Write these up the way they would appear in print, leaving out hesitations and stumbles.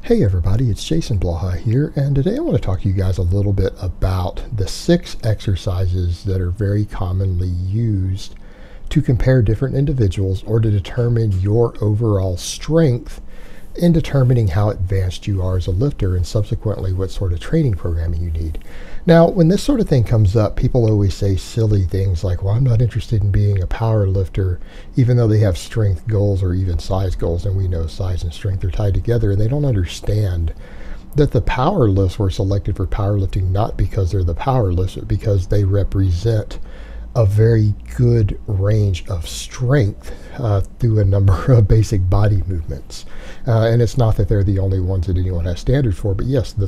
Hey everybody, it's Jason Blaha here, and today I want to talk to you guys a little bit about the 6 exercises that are very commonly used to compare different individuals or to determine your overall strength in determining how advanced you are as a lifter and subsequently what sort of training programming you need. Now, when this sort of thing comes up, people always say silly things like, well, I'm not interested in being a power lifter, even though they have strength goals or even size goals, and we know size and strength are tied together, and they don't understand that the power lifts were selected for powerlifting not because they're the power lifts, but because they represent a very good range of strength through a number of basic body movements. And it's not that they're the only ones that anyone has standards for, but yes, the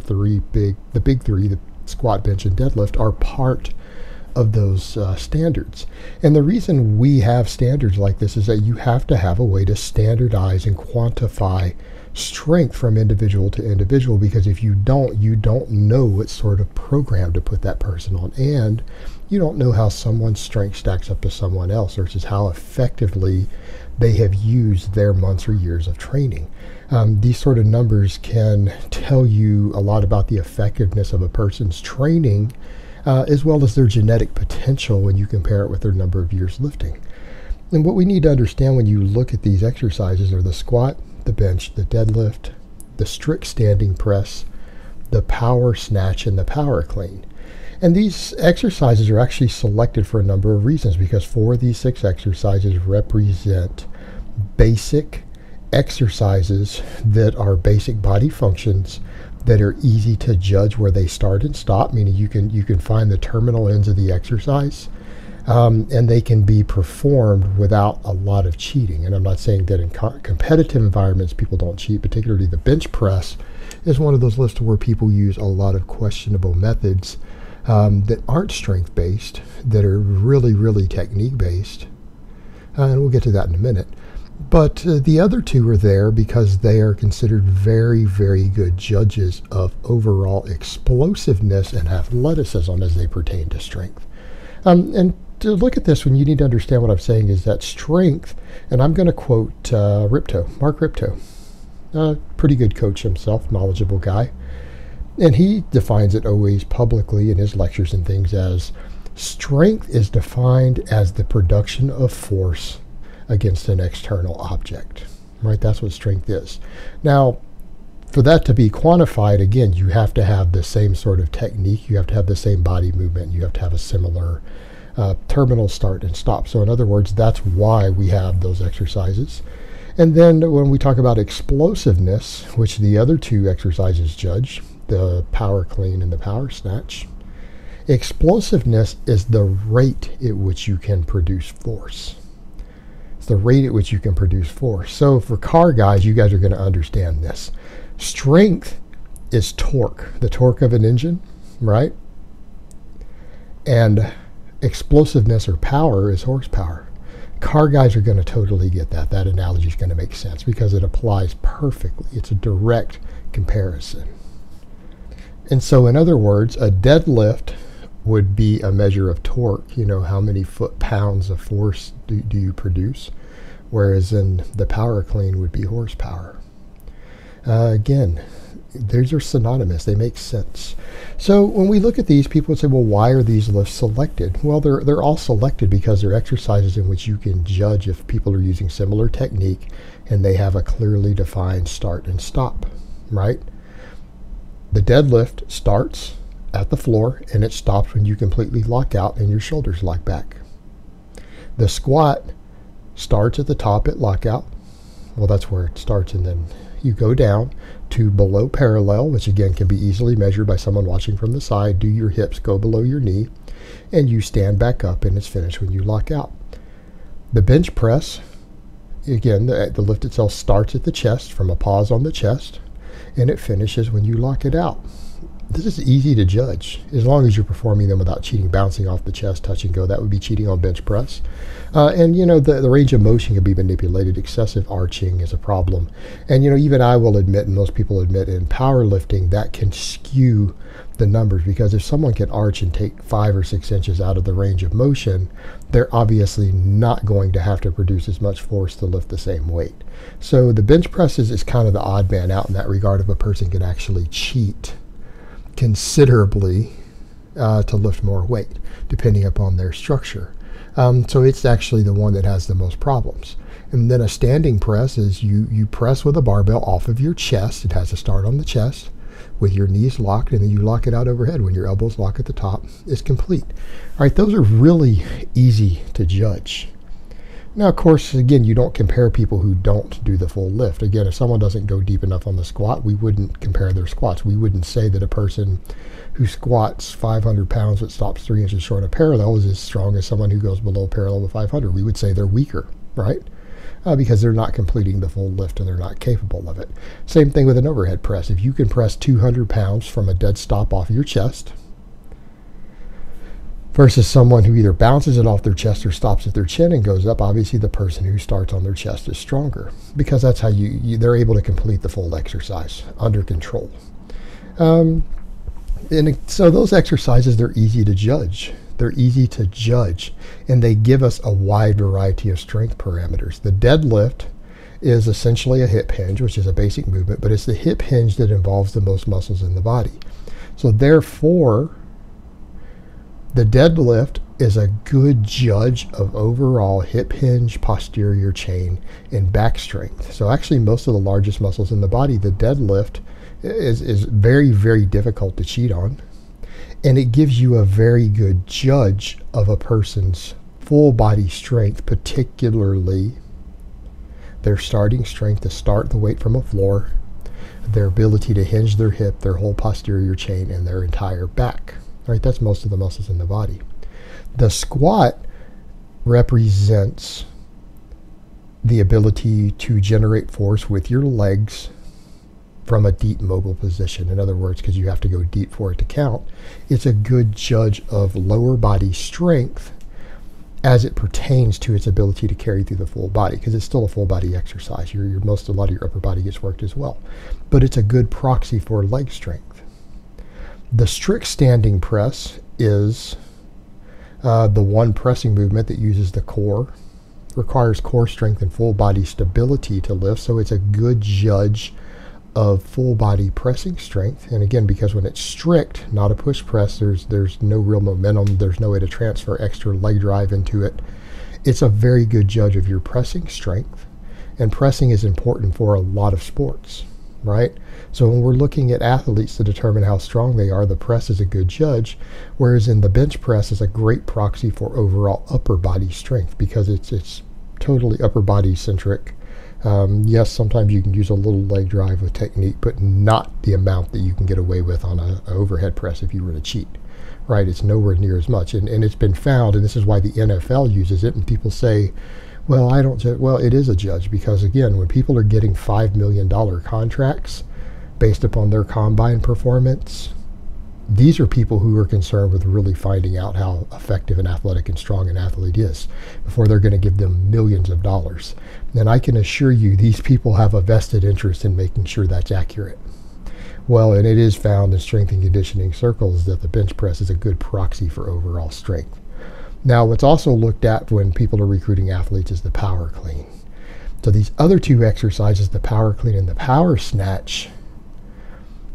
big three, the squat, bench, and deadlift, are part of those standards. And the reason we have standards like this is that you have to have a way to standardize and quantify strength from individual to individual, because if you don't know what sort of program to put that person on, and you don't know how someone's strength stacks up to someone else versus how effectively they have used their months or years of training. These sort of numbers can tell you a lot about the effectiveness of a person's training as well as their genetic potential when you compare it with their number of years lifting. And what we need to understand when you look at these exercises are the squat, the bench, the deadlift, the strict standing press, the power snatch, and the power clean. And these exercises are actually selected for a number of reasons, because 4 of these 6 exercises represent basic exercises that are basic body functions that are easy to judge where they start and stop, meaning you can find the terminal ends of the exercise. And they can be performed without a lot of cheating. And I'm not saying that in competitive environments people don't cheat. Particularly the bench press is one of those lists where people use a lot of questionable methods that aren't strength-based, that are really technique-based. And we'll get to that in a minute. But the other 2 are there because they are considered very good judges of overall explosiveness and athleticism as they pertain to strength. And to look at this one, you need to understand what I'm saying is that strength, and I'm going to quote Mark Rippetoe, pretty good coach himself, knowledgeable guy, and he defines it always publicly in his lectures and things as strength is defined as the production of force against an external object, right? That's what strength is. Now, for that to be quantified, again, you have to have the same sort of technique, you have to have the same body movement, you have to have a similar terminal start and stop. So in other words, that's why we have those exercises. And then when we talk about explosiveness, which the other 2 exercises judge, the power clean and the power snatch, explosiveness is the rate at which you can produce force. It's the rate at which you can produce force. So for car guys, you guys are going to understand this. Strength is torque, the torque of an engine, right? And explosiveness or power is horsepower. Car guys are going to totally get that. That analogy is going to make sense because it applies perfectly. It's a direct comparison. And so in other words, a deadlift would be a measure of torque, how many foot-pounds of force do you produce, whereas in the power clean would be horsepower. Again, these are synonymous. They make sense. So when we look at these, people would say, well, why are these lifts selected? Well, they're all selected because they're exercises in which you can judge if people are using similar technique and they have a clearly defined start and stop, right? The deadlift starts at the floor and it stops when you completely lock out and your shoulders lock back. The squat starts at the top at lockout. Well, that's where it starts, and then you go down to below parallel, which again can be easily measured by someone watching from the side. Do your hips go below your knee, and you stand back up, and it's finished when you lock out. The bench press, again, the lift itself starts at the chest from a pause on the chest, and it finishes when you lock it out. This is easy to judge as long as you're performing them without cheating, bouncing off the chest, touch and go. That would be cheating on bench press. And the range of motion can be manipulated. Excessive arching is a problem. And even I will admit, and most people admit, in powerlifting that can skew the numbers, because if someone can arch and take 5 or 6 inches out of the range of motion, they're obviously not going to have to produce as much force to lift the same weight. So the bench press is kind of the odd man out in that regard if a person can actually cheat considerably to lift more weight, depending upon their structure. So it's actually the one that has the most problems. And then a standing press is you press with a barbell off of your chest. It has to start on the chest with your knees locked, and then you lock it out overhead when your elbows lock at the top. It's complete. All right, those are really easy to judge. Now, of course, again, you don't compare people who don't do the full lift. Again, if someone doesn't go deep enough on the squat, we wouldn't compare their squats. We wouldn't say that a person who squats 500 pounds but stops 3 inches short of parallel is as strong as someone who goes below parallel with 500. We would say they're weaker, right? Because they're not completing the full lift and they're not capable of it. Same thing with an overhead press. If you can press 200 pounds from a dead stop off your chest versus someone who either bounces it off their chest or stops at their chin and goes up, obviously the person who starts on their chest is stronger, because that's how they're able to complete the full exercise under control. And so those exercises, they're easy to judge. They're easy to judge, and they give us a wide variety of strength parameters. The deadlift is essentially a hip hinge, which is a basic movement, but it's the hip hinge that involves the most muscles in the body. So therefore, the deadlift is a good judge of overall hip hinge, posterior chain, and back strength. So actually, most of the largest muscles in the body, the deadlift is very, very difficult to cheat on. And it gives you a very good judge of a person's full body strength, particularly their starting strength to start the weight from a floor, their ability to hinge their hip, their whole posterior chain, and their entire back. All right, that's most of the muscles in the body. The squat represents the ability to generate force with your legs from a deep mobile position. In other words, because you have to go deep for it to count, it's a good judge of lower body strength as it pertains to its ability to carry through the full body, because it's still a full body exercise. A lot of your upper body gets worked as well, but it's a good proxy for leg strength. The strict standing press is the one pressing movement that uses the core, requires core strength and full body stability to lift, so it's a good judge of full body pressing strength. And again, because when it's strict, not a push press, there's no real momentum, there's no way to transfer extra leg drive into it. It's a very good judge of your pressing strength, and pressing is important for a lot of sports, right? So when we're looking at athletes to determine how strong they are, the press is a good judge, whereas in the bench press is a great proxy for overall upper body strength, because it's totally upper body centric. Yes, sometimes you can use a little leg drive with technique, but not the amount that you can get away with on an overhead press if you were to cheat, right? It's nowhere near as much. And it's been found, and this is why the NFL uses it, and people say, well, I don't judge. Well, it is a judge, because again, when people are getting $5 million contracts based upon their combine performance, these are people who are concerned with really finding out how effective and athletic and strong an athlete is before they're going to give them millions of dollars. And I can assure you these people have a vested interest in making sure that's accurate. Well, and it is found in strength and conditioning circles that the bench press is a good proxy for overall strength. Now, what's also looked at when people are recruiting athletes is the power clean. So these other two exercises, the power clean and the power snatch,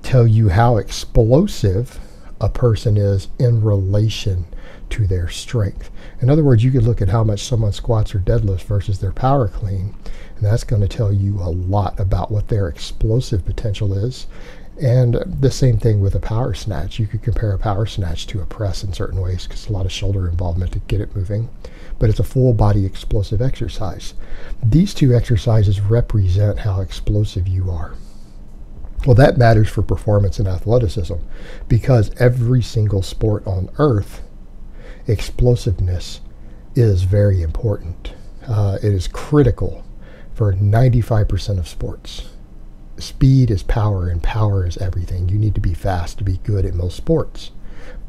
tell you how explosive a person is in relation to their strength. In other words, you could look at how much someone squats or deadlifts versus their power clean, and that's going to tell you a lot about what their explosive potential is. And the same thing with a power snatch. You could compare a power snatch to a press in certain ways, because it's a lot of shoulder involvement to get it moving, but it's a full body explosive exercise. These two exercises represent how explosive you are. Well, that matters for performance and athleticism, because every single sport on earth, explosiveness is very important. It is critical for 95% of sports. speed is power, and power is everything. You need to be fast to be good at most sports,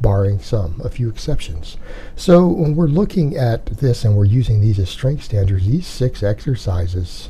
barring a few exceptions. So when we're looking at this and we're using these as strength standards, these six exercises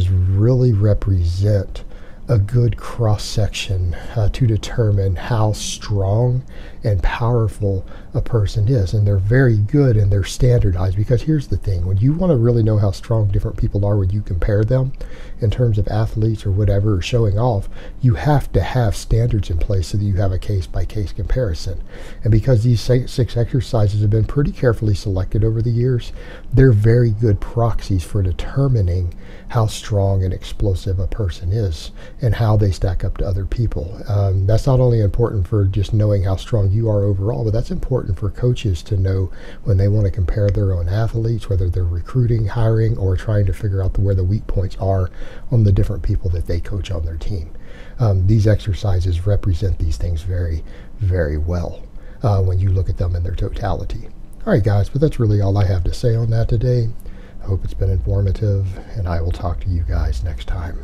really represent a good cross-section to determine how strong and powerful a person is. And they're very good and they're standardized, because here's the thing: when you want to really know how strong different people are, when you compare them in terms of athletes or whatever, or showing off, you have to have standards in place so that you have a case-by-case comparison. And because these six exercises have been pretty carefully selected over the years, they're very good proxies for determining how strong and explosive a person is and how they stack up to other people. That's not only important for just knowing how strong you are overall, but that's important for coaches to know when they want to compare their own athletes, whether they're recruiting, hiring, or trying to figure out where the weak points are on the different people that they coach on their team. These exercises represent these things very, very well when you look at them in their totality. All right, guys, but that's really all I have to say on that today. I hope it's been informative, and I will talk to you guys next time.